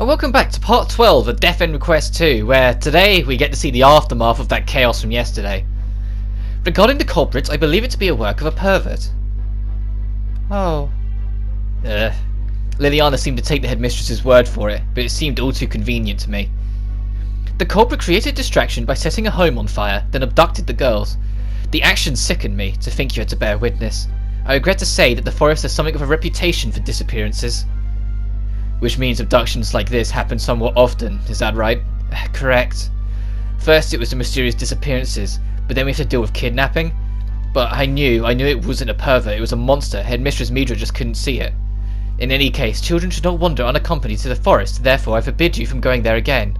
And welcome back to part 12 of Death End Request 2, where today we get to see the aftermath of that chaos from yesterday. Regarding the culprit, I believe it to be a work of a pervert. Oh. Liliana seemed to take the headmistress's word for it, but it seemed all too convenient to me. The culprit created distraction by setting a home on fire, then abducted the girls. The action sickened me to think you had to bear witness. I regret to say that the forest has something of a reputation for disappearances. Which means abductions like this happen somewhat often, is that right? Correct. First it was the mysterious disappearances, but then we have to deal with kidnapping. But I knew it wasn't a pervert, it was a monster. Headmistress Midra just couldn't see it. In any case, children should not wander unaccompanied to the forest, therefore I forbid you from going there again.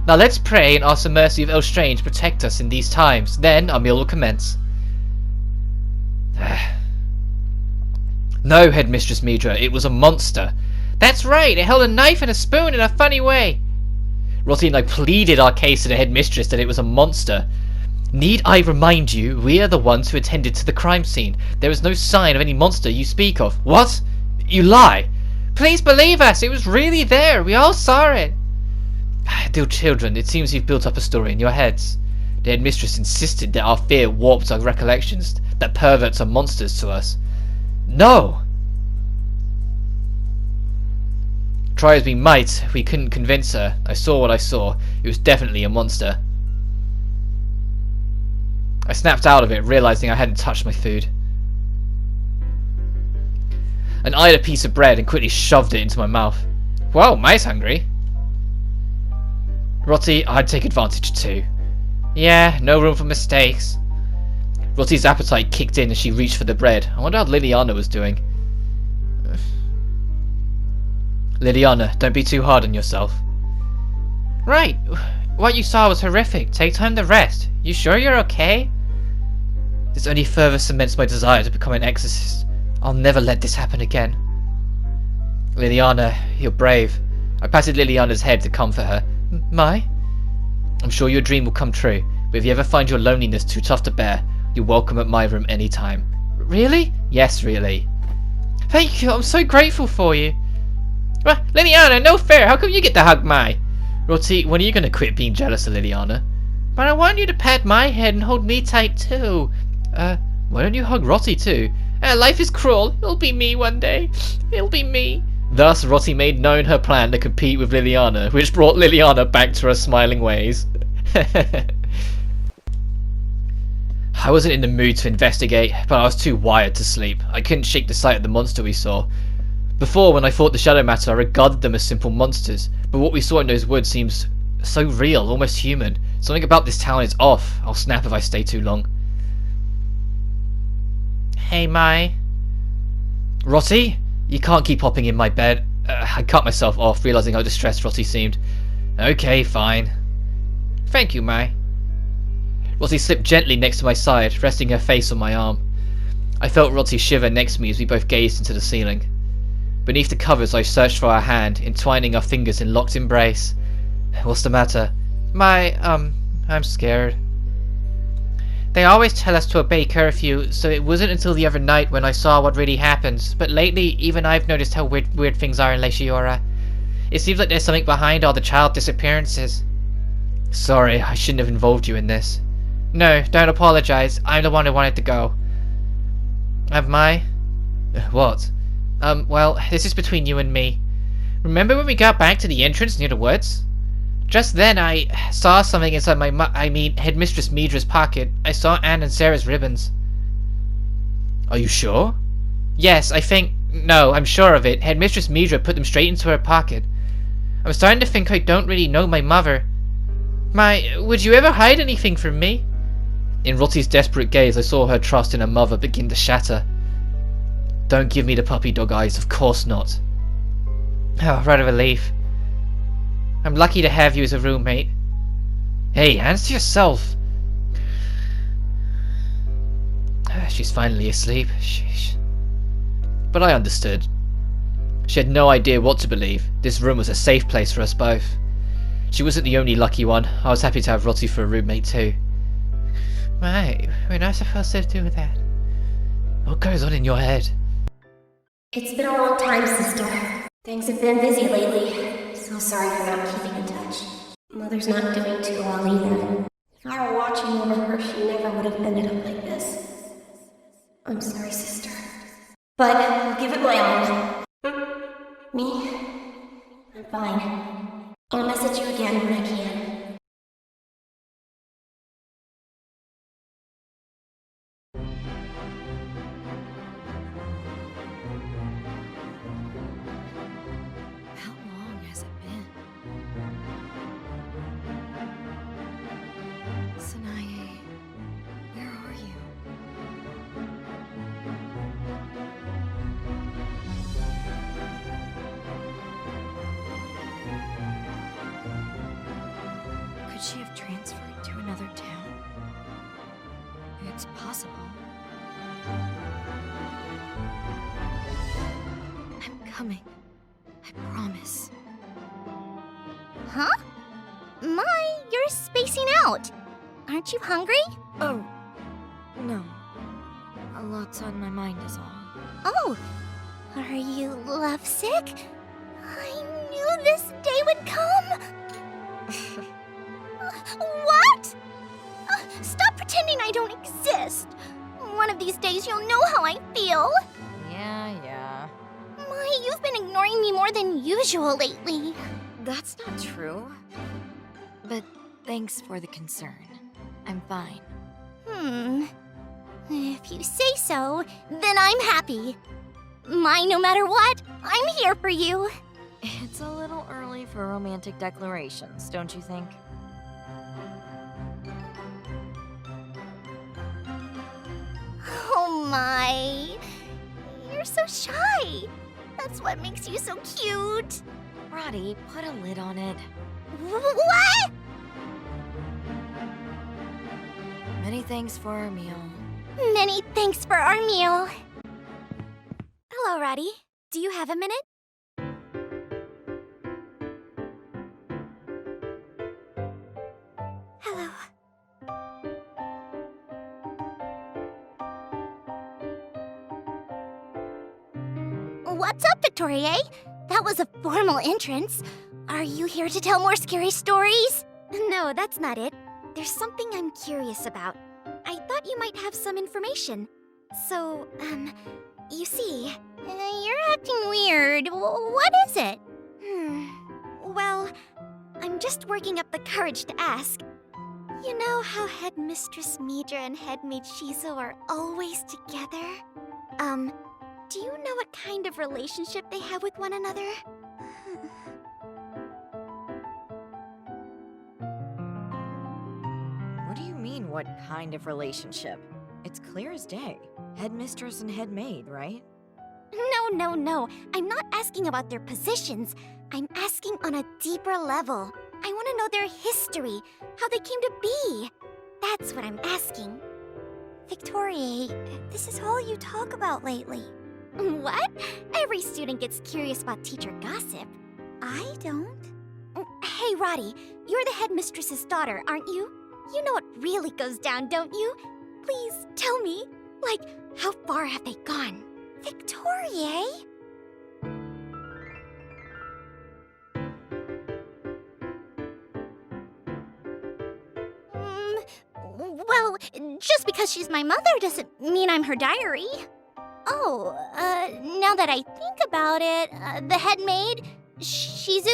Now let's pray and ask the mercy of Elstrange protect us in these times, then our meal will commence. No, Headmistress Midra, it was a monster. That's right, it held a knife and a spoon in a funny way. Rotty and I pleaded our case to the headmistress that it was a monster. Need I remind you, we are the ones who attended to the crime scene. There is no sign of any monster you speak of. What? You lie! Please believe us, it was really there, we all saw it. Dear children, it seems you've built up a story in your heads. The headmistress insisted that our fear warped our recollections, that perverts are monsters to us. No! Try as we might, we couldn't convince her. I saw what I saw. It was definitely a monster. I snapped out of it, realizing I hadn't touched my food. I eyed a piece of bread and quickly shoved it into my mouth. Whoa, Mai's hungry. Rotty, I'd take advantage too. Yeah, no room for mistakes. Rotty's appetite kicked in as she reached for the bread. I wonder how Liliana was doing. Liliana, don't be too hard on yourself. Right. What you saw was horrific. Take time to rest. You sure you're okay? This only further cements my desire to become an exorcist. I'll never let this happen again. Liliana, you're brave. I patted Liliana's head to comfort her. Mai? I'm sure your dream will come true, but if you ever find your loneliness too tough to bear, you're welcome at my room anytime. Really? Yes, really. Thank you, I'm so grateful for you. Liliana, no fair, how come you get to hug Mai? Rotty, when are you going to quit being jealous of Liliana? But I want you to pat my head and hold me tight too. Why don't you hug Rotty too? Life is cruel, it'll be me one day. It'll be me. Thus, Rotty made known her plan to compete with Liliana, which brought Liliana back to her smiling ways. I wasn't in the mood to investigate, but I was too wired to sleep. I couldn't shake the sight of the monster we saw. Before, when I fought the Shadow Matter, I regarded them as simple monsters, but what we saw in those woods seems so real, almost human. Something about this town is off. I'll snap if I stay too long. Hey, Mai. Rotty? You can't keep hopping in my bed. I cut myself off, realising how distressed Rotty seemed. Okay, fine. Thank you, Mai. Rotty slipped gently next to my side, resting her face on my arm. I felt Rotty shiver next to me as we both gazed into the ceiling. Beneath the covers I searched for our hand, entwining our fingers in locked embrace. What's the matter? I'm scared. They always tell us to obey curfew, so it wasn't until the other night when I saw what really happened. But lately, even I've noticed how weird things are in La Shiora. It seems like there's something behind all the child disappearances. Sorry, I shouldn't have involved you in this. No, don't apologize. I'm the one who wanted to go. Mai? What? Well, this is between you and me. Remember when we got back to the entrance near the woods? Just then I saw something inside Headmistress Midra's pocket. I saw Anne and Sarah's ribbons. Are you sure? Yes, I'm sure of it. Headmistress Midra put them straight into her pocket. I'm starting to think I don't really know my mother. Mai, would you ever hide anything from me? In Rotty's desperate gaze, I saw her trust in her mother begin to shatter. Don't give me the puppy dog eyes, of course not. Oh, what a relief. I'm lucky to have you as a roommate. Hey, hands to yourself. She's finally asleep. Sheesh. But I understood. She had no idea what to believe. This room was a safe place for us both. She wasn't the only lucky one. I was happy to have Rotty for a roommate too. Right, we're not supposed to do that. What goes on in your head? It's been a long time, sister. Things have been busy lately. so sorry for not keeping in touch. Mother's not doing too well either. If I were watching over her, she never would have ended up like this. I'm sorry, sister. But I'll give it my all. Me? I'm fine. I'll message you again when I can. How long has it been? Sanae, where are you? Could she have transferred to another town? It's possible. I'm coming. I promise. Huh? My, you're spacing out. Aren't you hungry? Oh, no. A lot's on my mind is all. Oh, are you lovesick? I knew this day would come. What? Stop pretending I don't exist. One of these days you'll know how I feel. Yeah. My, you've been ignoring me more than usual lately. That's not true. But thanks for the concern. I'm fine. If you say so, then I'm happy. My, no matter what, I'm here for you. It's a little early for romantic declarations, don't you think? Oh my. You're so shy. That's what makes you so cute. Roddy, put a lid on it. What? Many thanks for our meal. Many thanks for our meal. Hello, Roddy. Do you have a minute? Hello. What's up, Victoria? That was a formal entrance. Are you here to tell more scary stories? No, that's not it. There's something I'm curious about. I thought you might have some information. So, you see... you're acting weird. What is it? Well, I'm just working up the courage to ask. You know how Headmistress Midra and Headmaid Shizu are always together? Do you know what kind of relationship they have with one another? What do you mean, what kind of relationship? It's clear as day. Headmistress and headmaid, right? No. I'm not asking about their positions. I'm asking on a deeper level. I want to know their history, how they came to be. That's what I'm asking. Victoria, this is all you talk about lately. What? Every student gets curious about teacher gossip. I don't. Hey, Roddy, you're the headmistress's daughter, aren't you? You know what really goes down, don't you? Please tell me. Like, how far have they gone? Victoria? Well, just because she's my mother doesn't mean I'm her diary. Oh, now that I think about it, the head maid, Shizu,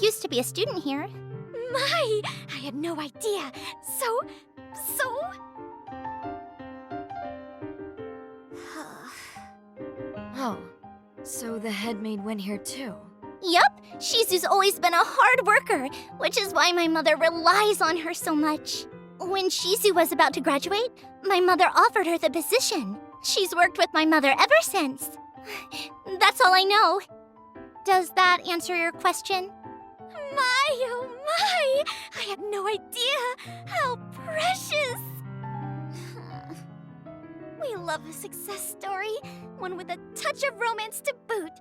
used to be a student here. My, I had no idea. So... Oh, so the headmaid went here too. Yup, Shizu's always been a hard worker, which is why my mother relies on her so much. When Shizu was about to graduate, my mother offered her the position. She's worked with my mother ever since. That's all I know. Does that answer your question? My, oh my! I had no idea! How precious! We love a success story, one with a touch of romance to boot.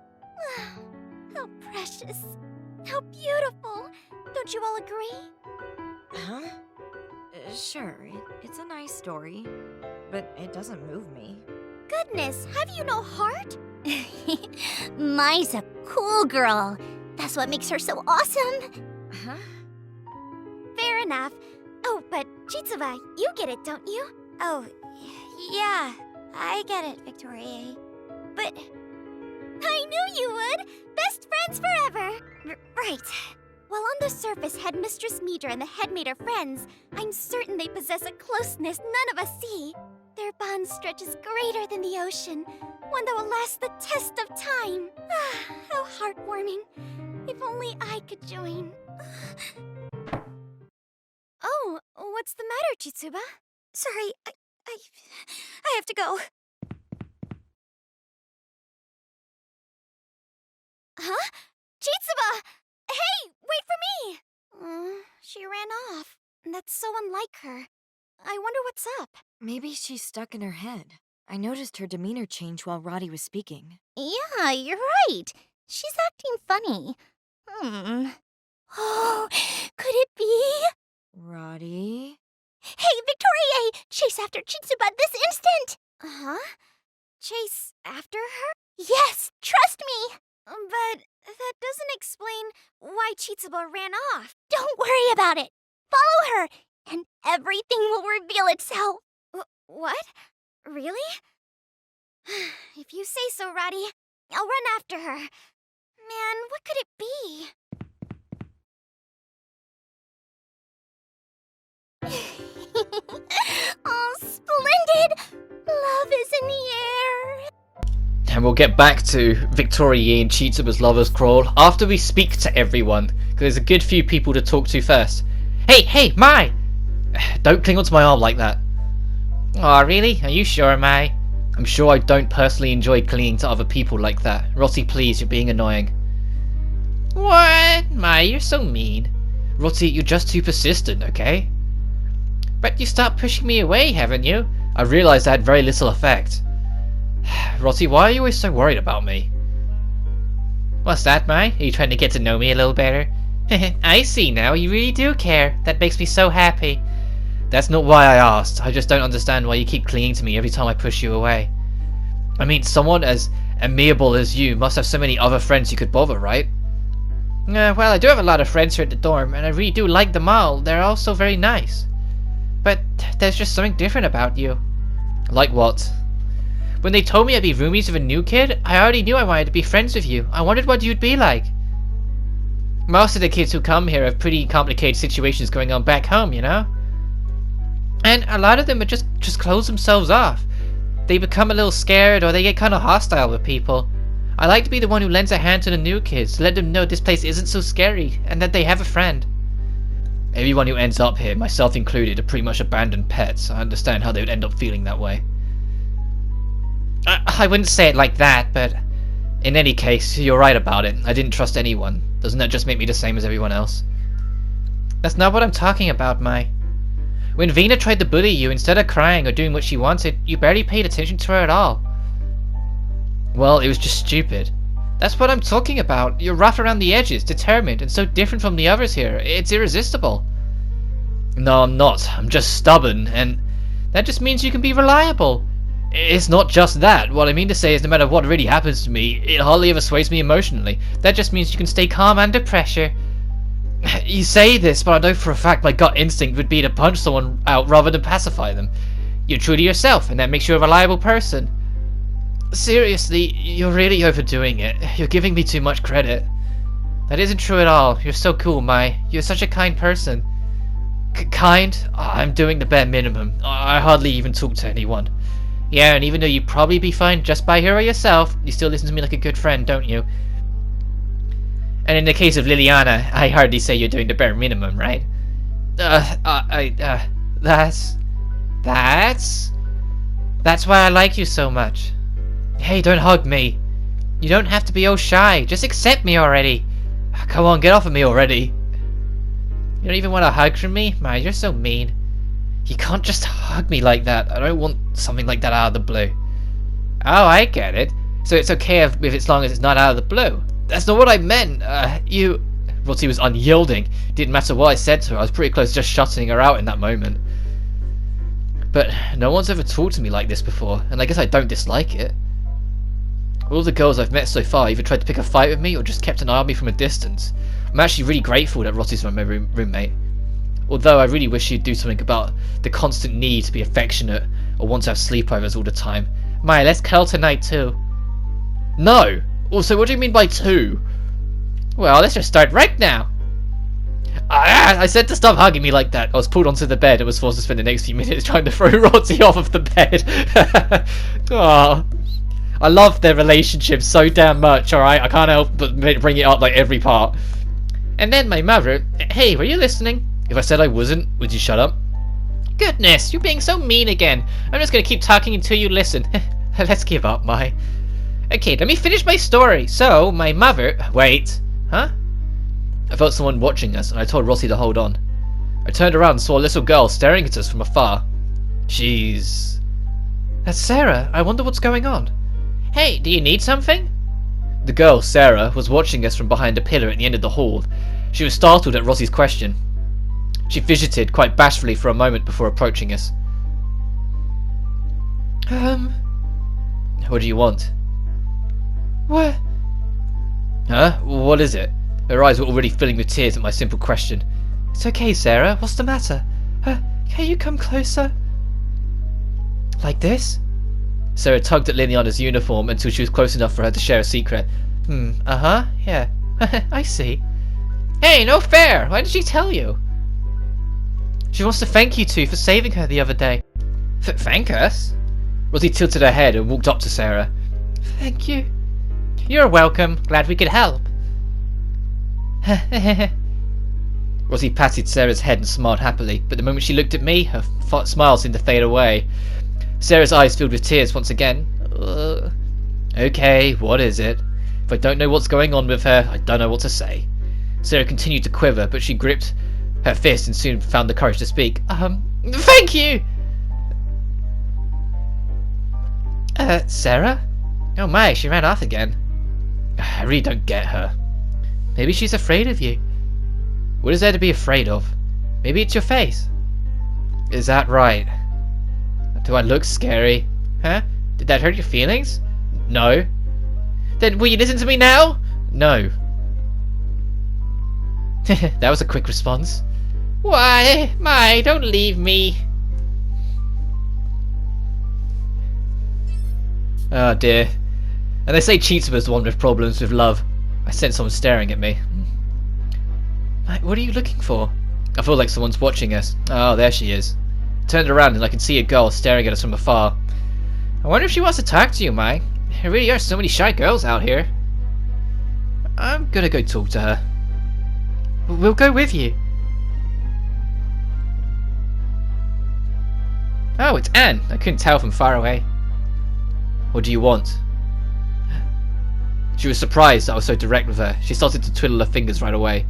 How precious. How beautiful. Don't you all agree? Huh? Sure, it's a nice story, but it doesn't move me. Goodness, have you no heart? Mai's a cool girl. That's what makes her so awesome. Huh? Fair enough. Oh, but Chitsuba, you get it, don't you? Oh, yeah, I get it, Victoria. But I knew you would! Best friends forever! Right. While on the surface, Headmistress Midra and the headmaid are friends, I'm certain they possess a closeness none of us see. Their bond stretches greater than the ocean, one that will last the test of time. Ah, how heartwarming. If only I could join. Oh, what's the matter, Chitsuba? Sorry, I have to go. Huh? Chitsuba! Hey, wait for me! She ran off. That's so unlike her. I wonder what's up. Maybe she's stuck in her head. I noticed her demeanor change while Roddy was speaking. Yeah, you're right. She's acting funny. Oh, could it be? Roddy? Hey, Victoria! Chase after Chitsuba this instant! Huh? Chase after her? Yes, trust me! But that doesn't explain why Chitsuba ran off. Don't worry about it. Follow her, and everything will reveal itself. What? Really? If you say so, Roddy, I'll run after her. Man, what could it be? Oh, splendid! Love is in the air. And we'll get back to Victoria and Chitsuba's lovers Quarrel after we speak to everyone, because there's a good few people to talk to first. Hey, Mai! Don't cling onto my arm like that. Aw, really? Are you sure, Mai? I'm sure I don't personally enjoy clinging to other people like that. Rossi, please, you're being annoying. What? Mai, you're so mean. Rossi, you're just too persistent, okay? But you stopped pushing me away, haven't you? I realised that had very little effect. Rossi, why are you always so worried about me? What's that, Mai? Are you trying to get to know me a little better? I see now, you really do care. That makes me so happy. That's not why I asked. I just don't understand why you keep clinging to me every time I push you away. I mean, someone as amiable as you must have so many other friends you could bother, right? Well, I do have a lot of friends here at the dorm, and I really do like them all. They're all so very nice. But there's just something different about you. Like what? When they told me I'd be roomies with a new kid, I already knew I wanted to be friends with you. I wondered what you'd be like. Most of the kids who come here have pretty complicated situations going on back home, you know? And a lot of them would just close themselves off. They become a little scared or they get kind of hostile with people. I like to be the one who lends a hand to the new kids, to let them know this place isn't so scary and that they have a friend. Everyone who ends up here, myself included, are pretty much abandoned pets. I understand how they would end up feeling that way. I wouldn't say it like that, but in any case, you're right about it. I didn't trust anyone. Doesn't that just make me the same as everyone else? That's not what I'm talking about, Mai. When Vina tried to bully you, instead of crying or doing what she wanted, you barely paid attention to her at all. Well, it was just stupid. That's what I'm talking about. You're rough around the edges, determined, and so different from the others here. It's irresistible. No, I'm not. I'm just stubborn, and that just means you can be reliable. It's not just that. What I mean to say is no matter what really happens to me, it hardly ever sways me emotionally. That just means you can stay calm under pressure. You say this, but I know for a fact my gut instinct would be to punch someone out rather than pacify them. You're true to yourself, and that makes you a reliable person. Seriously, you're really overdoing it. You're giving me too much credit. That isn't true at all. You're so cool, Mai. You're such a kind person. Kind? I'm doing the bare minimum. I hardly even talk to anyone. Yeah, and even though you'd probably be fine just by her or yourself, you still listen to me like a good friend, don't you? And in the case of Liliana, I hardly say you're doing the bare minimum, right? That's why I like you so much. Hey, don't hug me. You don't have to be all shy. Just accept me already. Come on, get off of me already. You don't even want a hug from me? Man, you're so mean. You can't just hug me like that. I don't want something like that out of the blue. Oh, I get it. So it's okay if as long as it's not out of the blue. That's not what I meant. Rossi was unyielding. Didn't matter what I said to her. I was pretty close to just shutting her out in that moment. But no one's ever talked to me like this before, and I guess I don't dislike it. All the girls I've met so far either tried to pick a fight with me or just kept an eye on me from a distance. I'm actually really grateful that Rossi's my roommate. Although I really wish she'd do something about the constant need to be affectionate or want to have sleepovers all the time. Mai, let's cuddle tonight too. No! Also, what do you mean by two? Well, let's just start right now. I said to stop hugging me like that. I was pulled onto the bed and was forced to spend the next few minutes trying to throw Rossi off of the bed. Oh, I love their relationship so damn much, alright? I can't help but bring it up like every part. And then my mother... Hey, were you listening? If I said I wasn't, would you shut up? Goodness, you're being so mean again. I'm just gonna keep talking until you listen. Let's give up, Mai. Okay, let me finish my story. So, my mother... Wait. Huh? I felt someone watching us, and I told Rossi to hold on. I turned around and saw a little girl staring at us from afar. She's... That's Sarah. I wonder what's going on. Hey, do you need something? The girl, Sarah, was watching us from behind a pillar at the end of the hall. She was startled at Rossi's question. She fidgeted quite bashfully for a moment before approaching us. What do you want? What? Huh? What is it? Her eyes were already filling with tears at my simple question. It's okay, Sarah. What's the matter? Can you come closer? Like this? Sarah tugged at Liliana's uniform until she was close enough for her to share a secret. Uh-huh, yeah. I see. Hey, no fair! Why did she tell you? She wants to thank you two for saving her the other day. Thank us? Rosie tilted her head and walked up to Sarah. Thank you. You're welcome. Glad we could help. Rosie patted Sarah's head and smiled happily, but the moment she looked at me, her smile seemed to fade away. Sarah's eyes filled with tears once again. Okay, what is it? If I don't know what's going on with her, I don't know what to say. Sarah continued to quiver, but she gripped her fist and soon found the courage to speak. Thank you! Sarah? Oh my, she ran off again. I really don't get her. Maybe she's afraid of you. What is there to be afraid of? Maybe it's your face. Is that right? Do I look scary? Huh? Did that hurt your feelings? No. Then will you listen to me now? No. That was a quick response. Why? Mai, don't leave me. Oh dear. And they say Cheetah the one with problems with love. I sense someone staring at me. What are you looking for? I feel like someone's watching us. Oh, there she is. I turned around and I can see a girl staring at us from afar. I wonder if she wants to talk to you, Mai. There really are so many shy girls out here. I'm gonna go talk to her. We'll go with you. Oh, it's Anne. I couldn't tell from far away. What do you want? She was surprised that I was so direct with her. She started to twiddle her fingers right away.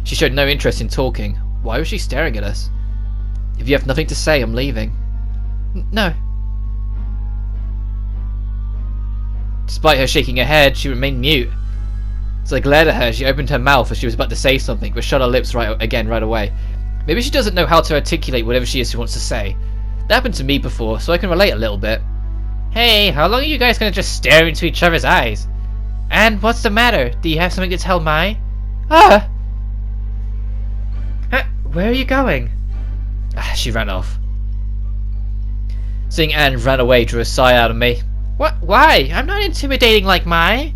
She showed no interest in talking. Why was she staring at us? If you have nothing to say, I'm leaving. No. Despite her shaking her head, she remained mute. As I glared at her, she opened her mouth as she was about to say something, but shut her lips right away. Maybe she doesn't know how to articulate whatever she wants to say. That happened to me before, so I can relate a little bit. Hey, how long are you guys gonna just stare into each other's eyes? And what's the matter? Do you have something to tell Mai? Ah! Where are you going? She ran off. Seeing Anne ran away drew a sigh out of me. What? Why? I'm not intimidating like Mai.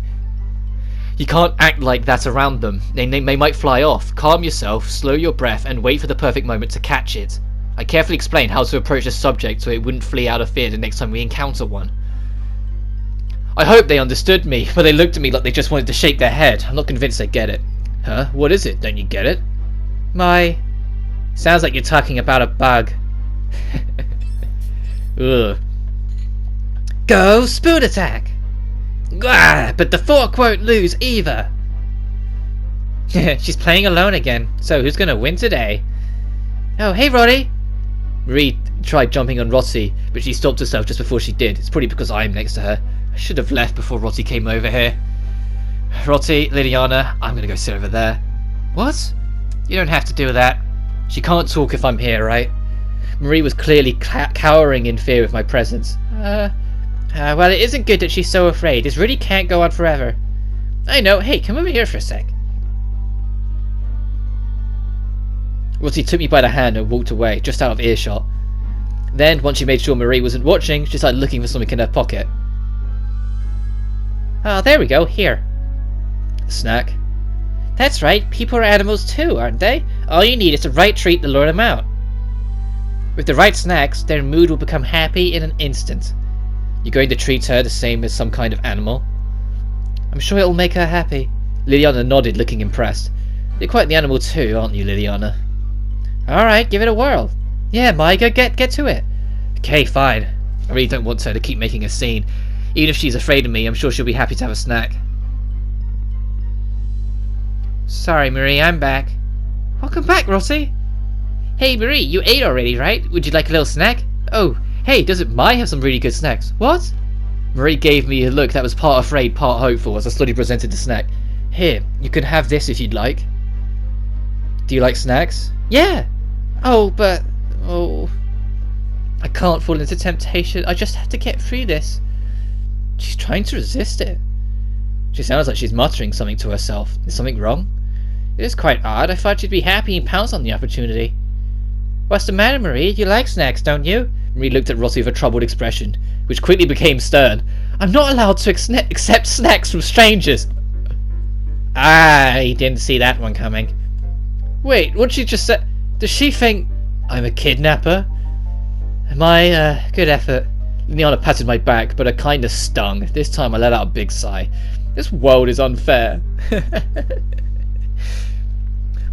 You can't act like that around them. They might fly off. Calm yourself, slow your breath, and wait for the perfect moment to catch it. I carefully explained how to approach the subject so it wouldn't flee out of fear the next time we encounter one. I hope they understood me, but they looked at me like they just wanted to shake their head. I'm not convinced they get it. Huh? What is it? Don't you get it? Mai. Sounds like you're talking about a bug. Ugh. Go spoon attack! But the fork won't lose either. She's playing alone again, so who's gonna win today? Oh, hey Roddy! Marie tried jumping on Rossi, but she stopped herself just before she did. It's probably because I'm next to her. I should have left before Rossi came over here. Rossi, Liliana, I'm gonna go sit over there. What? You don't have to do that. She can't talk if I'm here, right? Marie was clearly cowering in fear of my presence. Well, it isn't good that she's so afraid. This really can't go on forever. I know. Hey, come over here for a sec. Rosie took me by the hand and walked away, just out of earshot. Then, once she made sure Marie wasn't watching, she started looking for something in her pocket. Oh, there we go. Here. A snack. That's right. People are animals too, aren't they? All you need is the right treat to lure them out. With the right snacks, their mood will become happy in an instant. You're going to treat her the same as some kind of animal? I'm sure it'll make her happy. Liliana nodded, looking impressed. You're quite the animal too, aren't you, Liliana? Alright, give it a whirl. Yeah, Micah, get to it. Okay, fine. I really don't want her to keep making a scene. Even if she's afraid of me, I'm sure she'll be happy to have a snack. Sorry, Marie, I'm back. Welcome back, Rossi. Hey, Marie, you ate already, right? Would you like a little snack? Oh, hey, doesn't Mai have some really good snacks? What? Marie gave me a look that was part afraid, part hopeful as I slowly presented the snack. Here, you can have this if you'd like. Do you like snacks? Yeah. Oh, but... Oh... I can't fall into temptation. I just have to get through this. She's trying to resist it. She sounds like she's muttering something to herself. Is something wrong? It is quite odd. I thought she'd be happy and pounce on the opportunity. What's the matter, Marie? You like snacks, don't you? Marie looked at Rossi with a troubled expression, which quickly became stern. I'm not allowed to accept snacks from strangers. I didn't see that one coming. Wait, what she just said? Does she think I'm a kidnapper? Good effort. Liliana patted my back, but I kinda stung. This time I let out a big sigh. This world is unfair.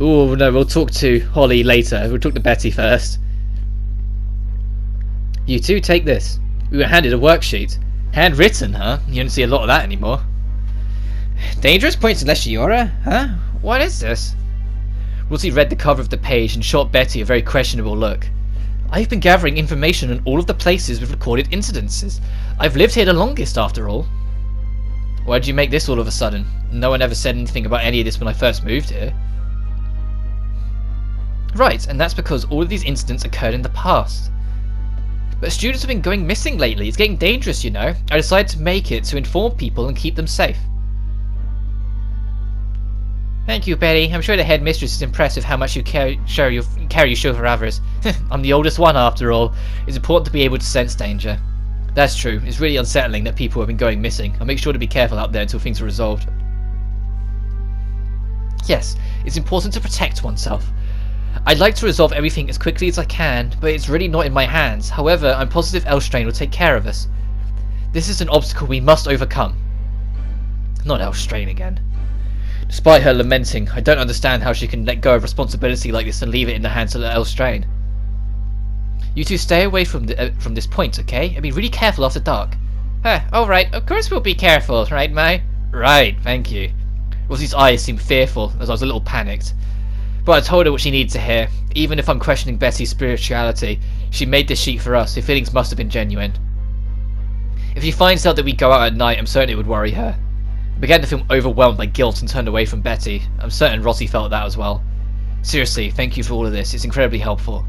Oh no, we'll talk to Holly later. We'll talk to Betty first. You two, take this. We were handed a worksheet. Handwritten, huh? You don't see a lot of that anymore. Dangerous points in Leshiora? Huh? What is this? Rossi read the cover of the page and shot Betty a very questionable look. I've been gathering information on all of the places with recorded incidences. I've lived here the longest, after all. Why did you make this all of a sudden? No one ever said anything about any of this when I first moved here. Right, and that's because all of these incidents occurred in the past. But students have been going missing lately. It's getting dangerous, you know. I decided to make it to inform people and keep them safe. Thank you, Betty. I'm sure the headmistress is impressed with how much you carry your show for others. I'm the oldest one, after all. It's important to be able to sense danger. That's true. It's really unsettling that people have been going missing. I'll make sure to be careful out there until things are resolved. Yes, it's important to protect oneself. I'd like to resolve everything as quickly as I can, but it's really not in my hands. However, I'm positive Elstrain will take care of us. This is an obstacle we must overcome. Not Elstrain again. Despite her lamenting, I don't understand how she can let go of responsibility like this and leave it in the hands of Elstrain. You two stay away from this point, okay? And be really careful after dark. Alright, of course we'll be careful, right, Mai? Right, thank you. Rossie's eyes seemed fearful, as I was a little panicked. But I told her what she needed to hear. Even if I'm questioning Betty's spirituality, she made this sheet for us. Her feelings must have been genuine. If she finds out that we go out at night, I'm certain it would worry her. I began to feel overwhelmed by guilt and turned away from Betty. I'm certain Rossi felt that as well. Seriously, thank you for all of this. It's incredibly helpful.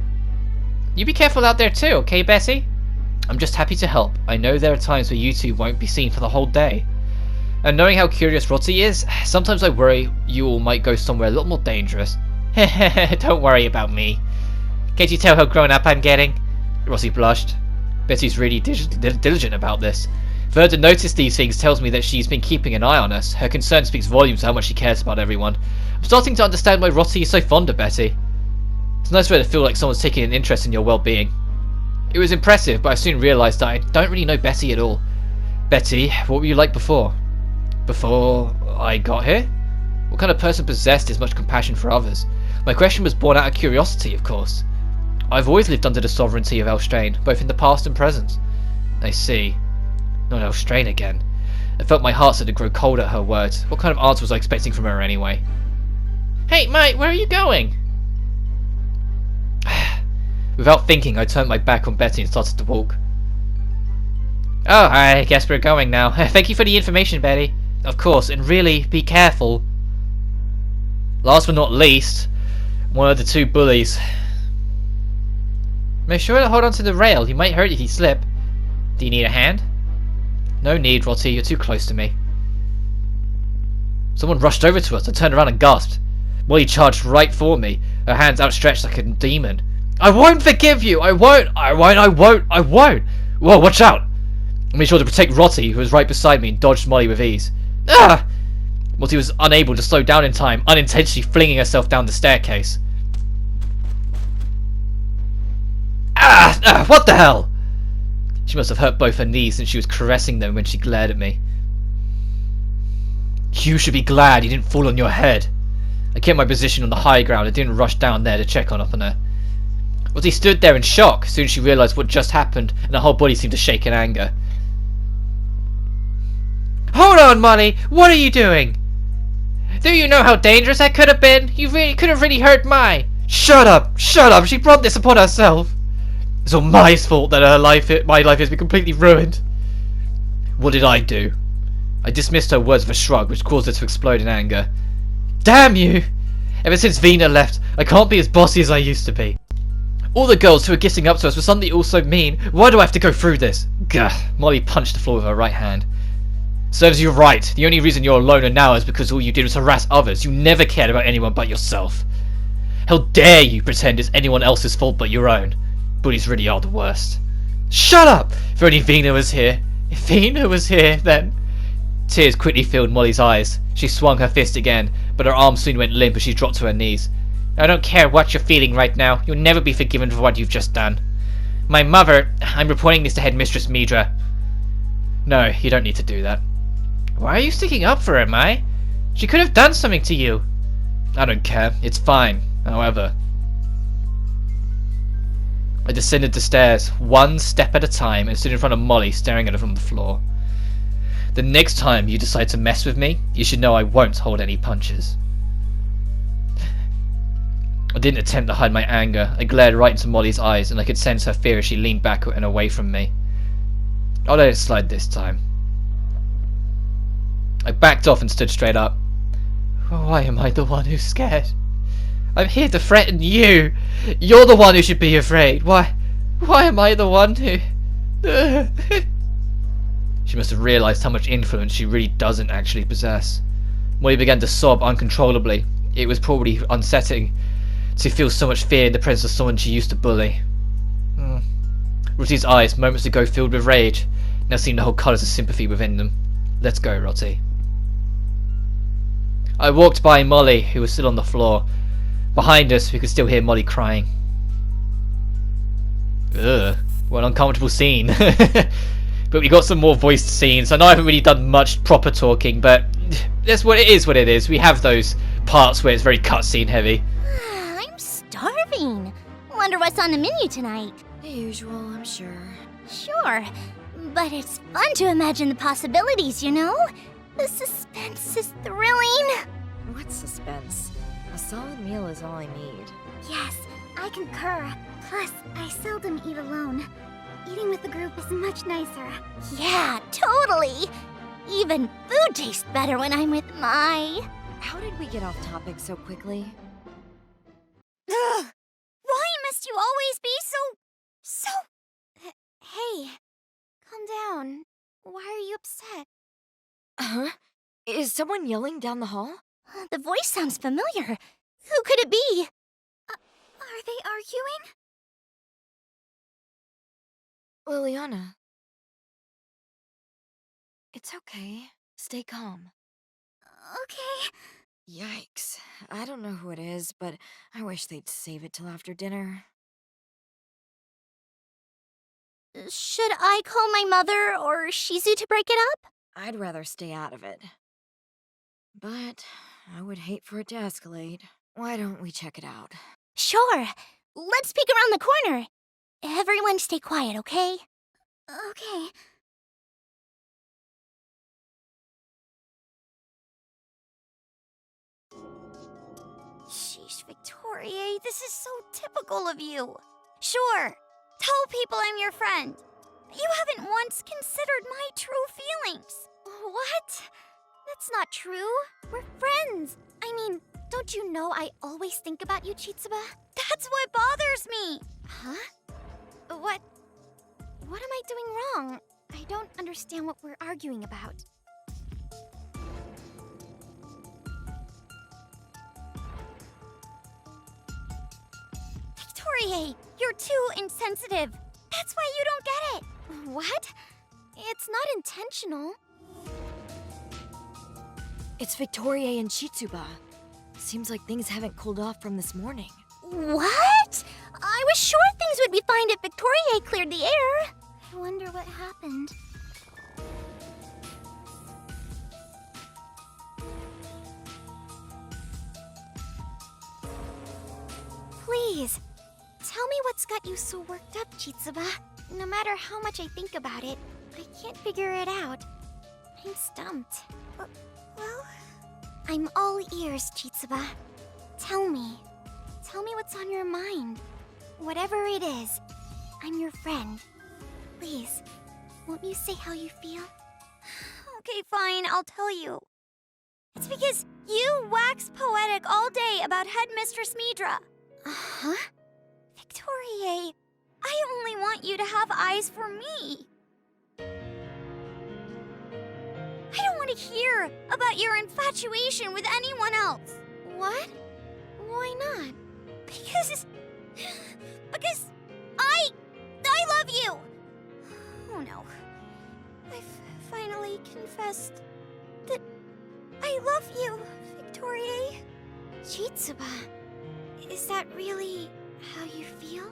You be careful out there too, okay, Betty? I'm just happy to help. I know there are times where you two won't be seen for the whole day. And knowing how curious Rossi is, sometimes I worry you all might go somewhere a little more dangerous. Don't worry about me. Can't you tell how grown up I'm getting? Rossi blushed. Betty's really diligent about this. For her to notice these things tells me that she's been keeping an eye on us. Her concern speaks volumes to how much she cares about everyone. I'm starting to understand why Rossi is so fond of Betty. It's nice for her to feel like someone's taking an interest in your well-being. It was impressive, but I soon realised that I don't really know Betty at all. Betty, what were you like before? Before I got here? What kind of person possessed as much compassion for others? My question was born out of curiosity, of course. I've always lived under the sovereignty of Elstrain, both in the past and present. I see. Not Elstrain again. I felt my heart start to grow cold at her words. What kind of answer was I expecting from her anyway? Hey, mate, where are you going? Without thinking, I turned my back on Betty and started to walk. Oh, I guess we're going now. Thank you for the information, Betty. Of course, and really, be careful. Last but not least, one of the two bullies. Make sure to hold on to the rail. You might hurt if you slip. Do you need a hand? No need, Rotty, you're too close to me. Someone rushed over to us. I turned around and gasped. Molly charged right for me, her hands outstretched like a demon. I won't forgive you! I won't! I won't! Whoa, watch out! I made sure to protect Rotty, who was right beside me, and dodged Molly with ease. Ah! Rotty was unable to slow down in time, unintentionally flinging herself down the staircase. What the hell? She must have hurt both her knees since she was caressing them when she glared at me. You should be glad you didn't fall on your head. I kept my position on the high ground and didn't rush down there to check on her. Rotty stood there in shock as soon as she realised what just happened, and her whole body seemed to shake in anger. Hold on, Molly! What are you doing? Do you know how dangerous that could have been? You could have really hurt Mai. Shut up! Shut up! She brought this upon herself. It's all Mai's fault that my life has been completely ruined. What did I do? I dismissed her words with a shrug, which caused her to explode in anger. Damn you! Ever since Vina left, I can't be as bossy as I used to be. All the girls who are getting up to us were suddenly all so mean. Why do I have to go through this? Gah! Molly punched the floor with her right hand. Serves you right. The only reason you're alone now is because all you did was harass others. You never cared about anyone but yourself. How dare you pretend it's anyone else's fault but your own? Bullies really are the worst. Shut up! If only Vina was here. If Vina was here, then... Tears quickly filled Molly's eyes. She swung her fist again, but her arm soon went limp as she dropped to her knees. I don't care what you're feeling right now. You'll never be forgiven for what you've just done. My mother... I'm reporting this to Headmistress Midra. No, you don't need to do that. Why are you sticking up for her, Mai? She could have done something to you. I don't care. It's fine. However... I descended the stairs, one step at a time, and stood in front of Molly, staring at her from the floor. The next time you decide to mess with me, you should know I won't hold any punches. I didn't attempt to hide my anger. I glared right into Molly's eyes, and I could sense her fear as she leaned back and away from me. I'll let it slide this time. I backed off and stood straight up. Why am I the one who's scared? I'm here to threaten you. You're the one who should be afraid. Why am I the one who... She must have realised how much influence she really doesn't actually possess. Molly began to sob uncontrollably. It was probably unsettling to feel so much fear in the presence of someone she used to bully. Rotty's eyes, moments ago filled with rage, now seemed to hold colours of sympathy within them. Let's go, Rotty. I walked by Molly, who was still on the floor. Behind us, we could still hear Molly crying. Ugh, what an uncomfortable scene. But we got some more voiced scenes. I know I haven't really done much proper talking, but that's what it is. We have those parts where it's very cutscene heavy. I'm starving. Wonder what's on the menu tonight. The usual, I'm sure. Sure, but it's fun to imagine the possibilities, you know? The suspense is thrilling. What suspense? A solid meal is all I need. Yes, I concur. Plus, I seldom eat alone. Eating with the group is much nicer. Yeah, totally. Even food tastes better when I'm with Mai. How did we get off topic so quickly? Ugh! Why must you always be so... Hey, calm down. Why are you upset? Huh? Is someone yelling down the hall? The voice sounds familiar. Who could it be? Are they arguing? Liliana. It's okay. Stay calm. Okay. Yikes. I don't know who it is, but I wish they'd save it till after dinner. Should I call my mother or Shizu to break it up? I'd rather stay out of it. But I would hate for it to escalate. Why don't we check it out? Sure. Let's peek around the corner. Everyone stay quiet, okay? Okay. Sheesh, Victoria, this is so typical of you. Sure, tell people I'm your friend. You haven't once considered my true feelings. What? That's not true. We're friends. I mean, don't you know I always think about you, Chitsuba? That's what bothers me. Huh? What am I doing wrong? I don't understand what we're arguing about. Victoria, you're too insensitive. That's why you don't get it. What? It's not intentional. It's Victoria and Chitsuba. Seems like things haven't cooled off from this morning. What? I was sure things would be fine if Victoria cleared the air. I wonder what happened. Please, tell me what's got you so worked up, Chitsuba. No matter how much I think about it, I can't figure it out. I'm stumped. Well, I'm all ears, Chitsuba. Tell me. Tell me what's on your mind. Whatever it is, I'm your friend. Please, won't you say how you feel? Okay, fine, I'll tell you. It's because you wax poetic all day about Headmistress Midra. Uh-huh? Victoria, I only want you to have eyes for me. I don't want to hear about your infatuation with anyone else. What? Why not? Because I love you. Oh no. I've finally confessed that I love you, Victoria. Chitsuba, is that really how you feel?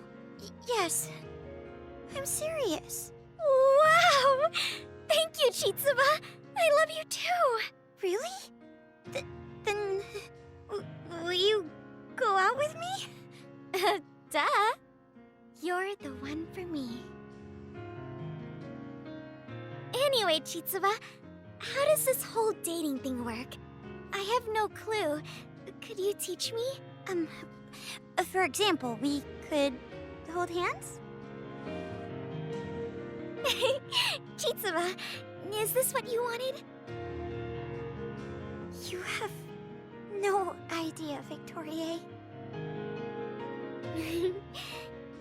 Yes. I'm serious. Wow! Thank you, Chitsuba. I love you too. Really? Then will you go out with me? Duh. You're the one for me. Anyway, Chitsuba, how does this whole dating thing work? I have no clue. Could you teach me? For example, we could hold hands? Chitsuba, is this what you wanted? You have no idea, Victoria.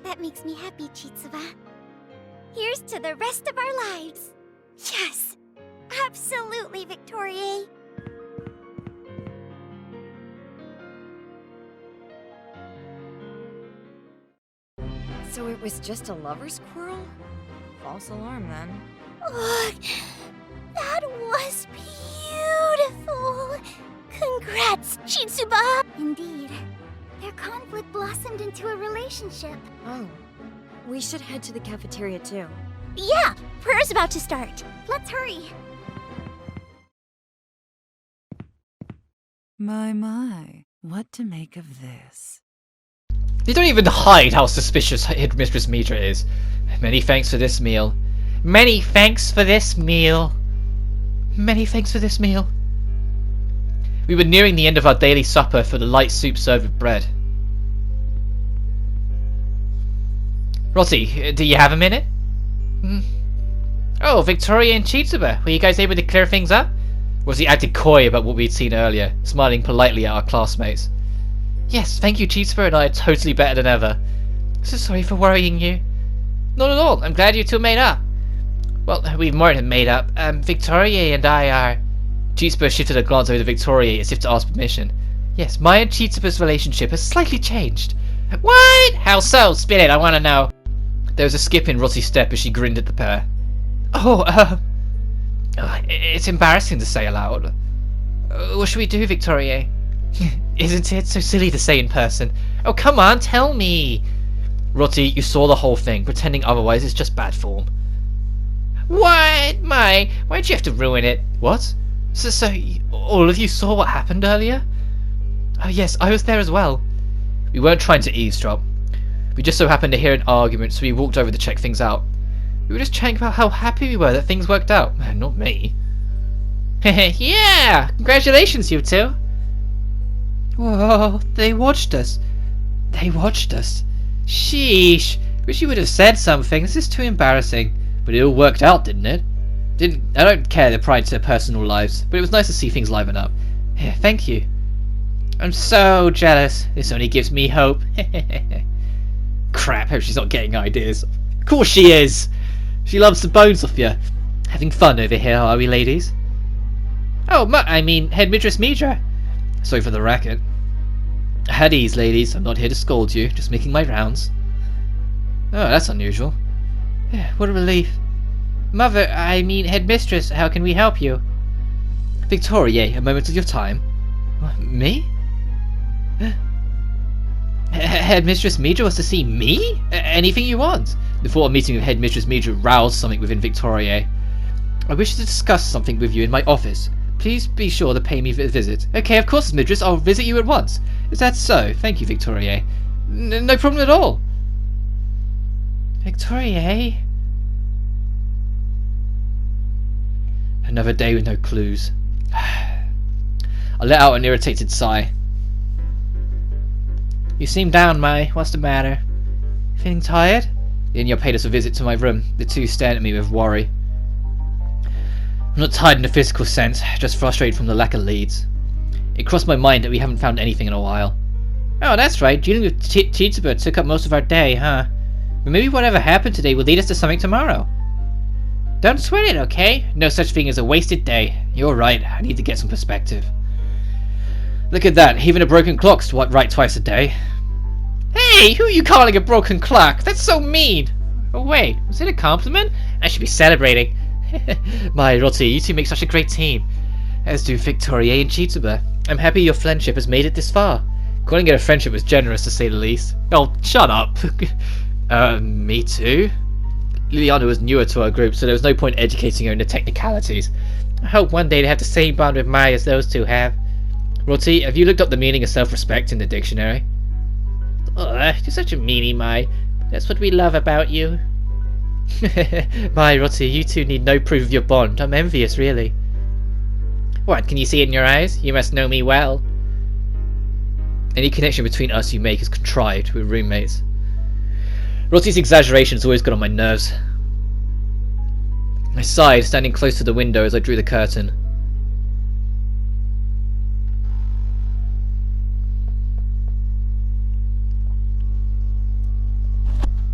That makes me happy, Chitsuba. Here's to the rest of our lives. Yes! Absolutely, Victoria. So it was just a lover's quarrel? False alarm, then. Look, that was beautiful. Congrats, Chitsuba. Indeed. Their conflict blossomed into a relationship. Oh. We should head to the cafeteria, too. Yeah, prayer's about to start. Let's hurry. My, what to make of this? They don't even hide how suspicious Headmistress Midra is. Many thanks for this meal. Many thanks for this meal. Many thanks for this meal. We were nearing the end of our daily supper for the light soup served with bread. Rossi, do you have a minute? Oh, Victoria and Chitsuba, were you guys able to clear things up? Rossi acted coy about what we'd seen earlier, smiling politely at our classmates. Yes, thank you, Chitsuba and I are totally better than ever. So sorry for worrying you. Not at all, I'm glad you two made up. Well, we've more than made up. Victoria and I are... Chitsuba shifted a glance over to Victoria as if to ask permission. Yes, my and Chitsuba's relationship has slightly changed. What? How so? Spin it, I want to know. There was a skip in Rossi's step as she grinned at the pair. It's embarrassing to say aloud. What should we do, Victoria? Isn't it so silly to say in person? Oh, come on, tell me. Rossi, you saw the whole thing. Pretending otherwise is just bad form. What? Why'd you have to ruin it? What? So all of you saw what happened earlier? Oh yes, I was there as well. We weren't trying to eavesdrop. We just so happened to hear an argument, so we walked over to check things out. We were just chatting about how happy we were that things worked out. Not me. Yeah! Congratulations, you two! Whoa, they watched us. They watched us. Sheesh. Wish you would have said something. This is too embarrassing. But it all worked out, didn't it? I don't care their pry into their personal lives, but it was nice to see things liven up. Yeah, thank you. I'm so jealous. This only gives me hope. Crap, hope she's not getting ideas. Of course she is! She loves the bones off you. Having fun over here, are we, ladies? Oh, Headmistress Midra. Sorry for the racket. At ease, ladies. I'm not here to scold you, just making my rounds. Oh, that's unusual. What a relief. Headmistress, how can we help you? Victoria, a moment of your time. Me? Headmistress Midra wants to see me? Anything you want. The thought of meeting with Headmistress Midra roused something within Victoria. I wish to discuss something with you in my office. Please be sure to pay me a visit. Okay, of course, Mistress. I'll visit you at once. Is that so? Thank you, Victoria. No problem at all. Victoria? Another day with no clues. I let out an irritated sigh. You seem down, Mai. What's the matter? Feeling tired? Inya paid us a visit to my room. The two stared at me with worry. I'm not tired in a physical sense, just frustrated from the lack of leads. It crossed my mind that we haven't found anything in a while. Oh, that's right. Dealing with Chitsuba took up most of our day, huh? But maybe whatever happened today will lead us to something tomorrow. Don't sweat it, okay? No such thing as a wasted day. You're right. I need to get some perspective. Look at that. Even a broken clock's right twice a day. Hey, who are you calling a broken clock? That's so mean. Oh, wait. Was it a compliment? I should be celebrating. My Roti, you two make such a great team. As do Victoria and Chitsuba. I'm happy your friendship has made it this far. Calling it a friendship was generous, to say the least. Oh, shut up. Me too? Liliana was newer to our group, so there was no point educating her in the technicalities. I hope one day to have the same bond with Mai as those two have. Roti, have you looked up the meaning of self-respect in the dictionary? You're such a meanie, Mai. That's what we love about you. My Roti, you two need no proof of your bond. I'm envious, really. What, can you see it in your eyes? You must know me well. Any connection between us you make is contrived with roommates. Roti's exaggeration has always got on my nerves. I sighed, standing close to the window as I drew the curtain.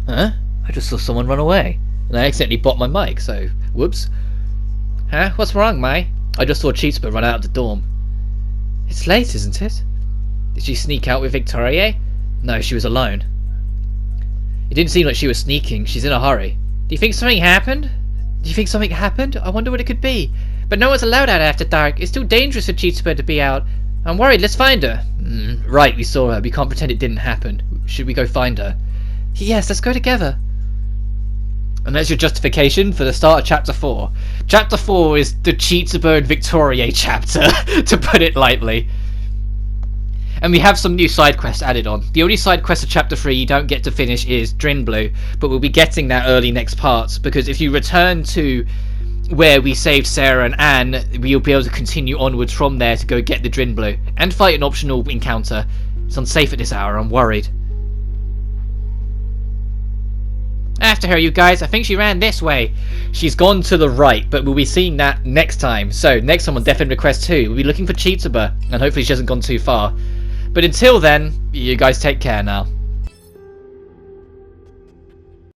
Huh? I just saw someone run away. And I accidentally bought my mic, so whoops. Huh? What's wrong, Mai? I just saw Chitsuba run out of the dorm. It's late, isn't it? Did she sneak out with Victoria? No, she was alone. It didn't seem like she was sneaking. She's in a hurry. Do you think something happened? I wonder what it could be. But no one's allowed out after dark. It's too dangerous for Chitsuba to be out. I'm worried. Let's find her. Right, we saw her. We can't pretend it didn't happen. Should we go find her? Yes, let's go together. And that's your justification for the start of Chapter 4. Chapter 4 is the Chitsuba and Victoria chapter, to put it lightly. And we have some new side quests added on. The only side quest of Chapter 3 you don't get to finish is Drinblue, but we'll be getting that early next part, because if you return to where we saved Sarah and Anne, we'll be able to continue onwards from there to go get the Drinblue, and fight an optional encounter. It's unsafe at this hour, I'm worried. After her, you guys. I think she ran this way. She's gone to the right, but we'll be seeing that next time. So, next time on Death End Request 2, we'll be looking for Chitsuba, and hopefully she hasn't gone too far. But until then, you guys take care now.